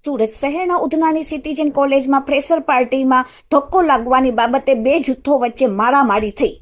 સુરત શહેરના ઉધનાની સિટીઝન કોલેજમાં ફ્રેશર પાર્ટીમાં ધક્કો લાગવાની બાબતે બે જૂથો વચ્ચે મારામારી થઈ।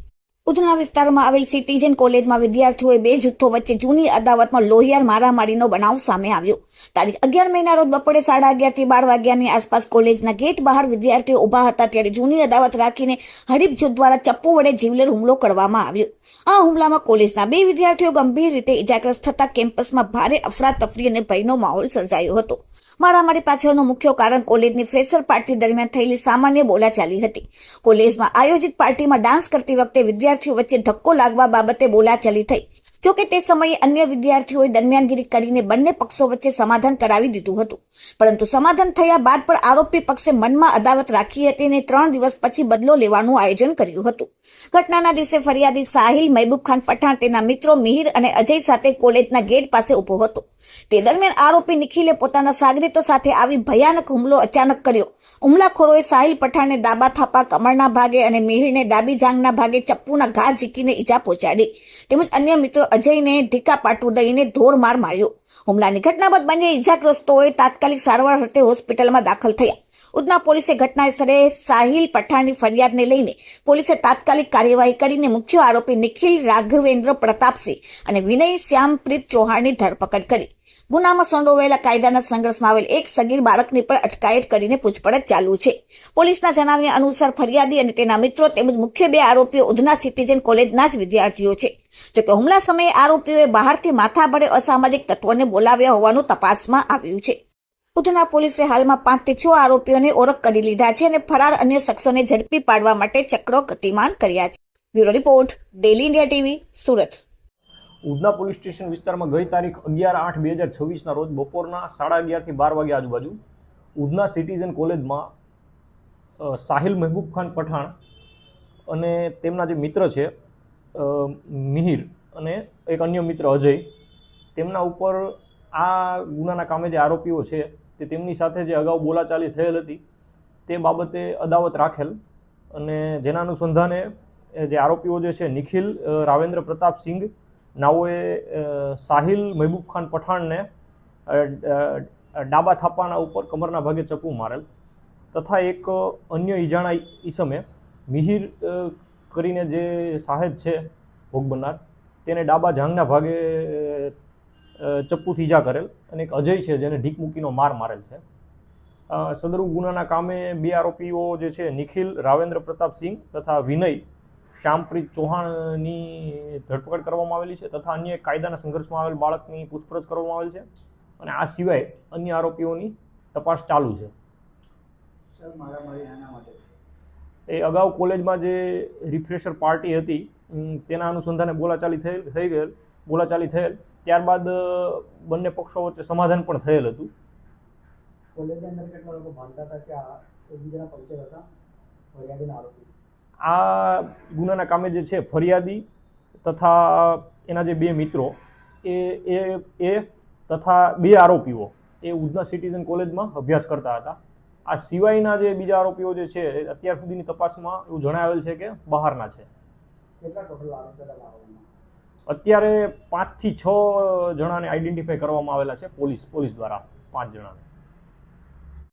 ઉધના વિસ્તારમાં આવેલ સિટીઝન કોલેજમાં વિદ્યાર્થીઓએ બે જૂથો વચ્ચે જૂની અદાવતમાં લોહિયાર મારામારીનો બનાવ સામે આવ્યો। તારીખ 11 મેના રોજ બપોરે 11:30 થી 12 વાગ્યાની આસપાસ કોલેજના ગેટ બહાર વિદ્યાર્થીઓ ઉભા હતા ત્યારે જૂની અદાવત રાખીને હરીફ જૂથ દ્વારા ચપ્પુ વડે જીવલેણ હુમલો કરવામાં આવ્યો। આ હુમલામાં કોલેજના બે વિદ્યાર્થીઓ ગંભીર રીતે ઇજાગ્રસ્ત થતા કેમ્પસમાં ભારે અફરાતફરી અને ભયનો માહોલ સર્જાયો હતો। મારામારી પાછળનું મુખ્ય કારણ કોલેજની ફ્રેશર પાર્ટી દરમિયાન થયેલી સામાન્ય બોલાચાલી હતી। કોલેજમાં આયોજિત પાર્ટીમાં ડાન્સ કરતી વખતે વિદ્યાર્થીઓ વચ્ચે ધક્કો લાગવા બાબતે બોલાચાલી થઈ। જોકે તે સમયે અન્ય વિદ્યાર્થીઓએ દરમિયાનગીરી કરીને બંને પક્ષો વચ્ચે સમાધાન કરાવી દીધું હતું, પરંતુ સમાધાન થયા બાદ પણ આરોપી પક્ષે મનમાં અદાવત રાખી હતી અને 3 દિવસ પછી બદલો લેવાનું આયોજન કર્યું હતું। ઘટનાના દિવસે ફરિયાદી સાહિલ મહેબૂબ ખાન પઠાણ તેના મિત્રો મિહિર અને અજય સાથે કોલેજના ગેટ પાસે ઉભો હતો। તે દરમિયાન આરોપી નિખિલે પોતાના સાગરીતો સાથે આવી ભયાનક હુમલો અચાનક કર્યો। હુમલાખોરોએ સાહિલ પઠાણને ડાબા થાપા કમરના ભાગે અને મિહિરને ડાબી જાંઘના ભાગે ચપ્પુના ઘા ઝીકીને ઈજા પહોંચાડી, તેમજ અન્ય મિત્રો અજયને ઢીકા પાટું દઈને ઢોર માર માર્યો। હુમલાની ઘટના બાદ બંને ઈજાગ્રસ્તોએ તાત્કાલિક સારવાર અર્થે હોસ્પિટલમાં દાખલ થયા। ઉધના પોલીસે ઘટના સ્થળે સાહિલ પઠાણની ફરિયાદને લઈને પોલીસે તાત્કાલિક કાર્યવાહી કરીને મુખ્ય આરોપી નિખિલ રાઘવેન્દ્ર પ્રતાપસિંહ અને વિનય શ્યામપ્રીત ચૌહાણની ધરપકડ કરી। ગુનામાં સંડોવાયેલા કાયદાના સંઘર્ષમાં આવેલ એક સગીર બાળકની પણ અટકાયત કરીને પૂછપરછ ચાલુ છે। પોલીસના જણાવ્યા અનુસાર ફરિયાદી અને તેના મિત્રો તેમજ મુખ્ય બે આરોપીઓ ઉધના સિટીઝન કોલેજના જ વિદ્યાર્થીઓ છે। જોકે હુમલા સમયે આરોપીઓએ બહારથી માથાભારે અસામાજિક તત્વોને બોલાવ્યા હોવાનું તપાસમાં આવ્યું છે। ઉધના પોલીસે હાલમાં 5 થી 6 આરોપીઓને ઓળખ કરી લીધા છે અને ફરાર અન્ય શખ્સોને ઝડપી પાડવા માટે ચક્રો ગતિમાન કર્યા છે। Bureau report, daily India TV, Surat. Udhna police station વિસ્તારમાં ગઈ તારીખ 11/8/2026ના રોજ બપોરના 11:30 થી 12 વાગ્યા આજુબાજુ ઉધના સિટીઝન કોલેજમાં સાહિલ મહેબૂબ ખાન પઠાણ અને તેમના જે મિત્ર છે મિહિર અને એક અન્ય મિત્ર અજય, તેમના ઉપર આ ગુનાના કામે જે આરોપીઓ છે તે તેમની સાથે જે અગાઉ બોલાચાલી થયેલ હતી તે બાબતે અદાવત રાખેલ અને જેના અનુસંધાને જે આરોપીઓ જે છે નિખિલ રાવેન્દ્ર પ્રતાપસિંહ નાઓએ સાહિલ મહેબૂબ ખાન પઠાણને ડાબા થાપાના ઉપર કમરના ભાગે ચપ્પુ મારેલ તથા એક અન્ય ઈજાણા ઈસમે મિહિર કરીને જે સાહેદ છે ભોગ બનનાર તેને ડાબા જાંઘના ભાગે ચપ્પુથી ઈજા કરેલ અને એક અજય છે જેને ઢીક મૂકીનો માર મારેલ છે। સદરુ ગુનાના કામે બે આરોપીઓ જે છે નિખિલ રાવેન્દ્ર પ્રતાપસિંહ તથા વિનય શ્યામપ્રીત ચૌહાણની ધરપકડ કરવામાં આવેલી છે તથા અન્ય કાયદાના સંઘર્ષમાં આવેલ બાળકની પૂછપરછ કરવામાં આવેલ છે અને આ સિવાય અન્ય આરોપીઓની તપાસ ચાલુ છે। એ અગાઉ કોલેજમાં જે રિફ્રેશર પાર્ટી હતી તેના અનુસંધાને બોલાચાલી થયેલ ત્યારબાદ બંને પક્ષો વચ્ચે સમાધાન પણ થયેલ હતું। કોલેજની અંદર કેટલા લોકો માનતા હતા કે આ એકબીજાના પરિચય હતા ફરિયાદીના આરોપી? આ ગુનાના કામે જે છે ફરિયાદી તથા એના જે બે મિત્રો એ તથા બે આરોપીઓ એ ઉધના સિટીઝન કોલેજમાં અભ્યાસ કરતા હતા। આ સિવાયના જે બીજા આરોપીઓ જે છે અત્યાર સુધીની તપાસમાં એવું જણાવેલ છે કે બહારના છે। કેટલા ટોટલ આરોપીઓ? અત્યારે 5 થી 6 જણાને આઈડેન્ટિફાઈ કરવામાં આવેલા છે પોલીસ દ્વારા, 5 જણાને।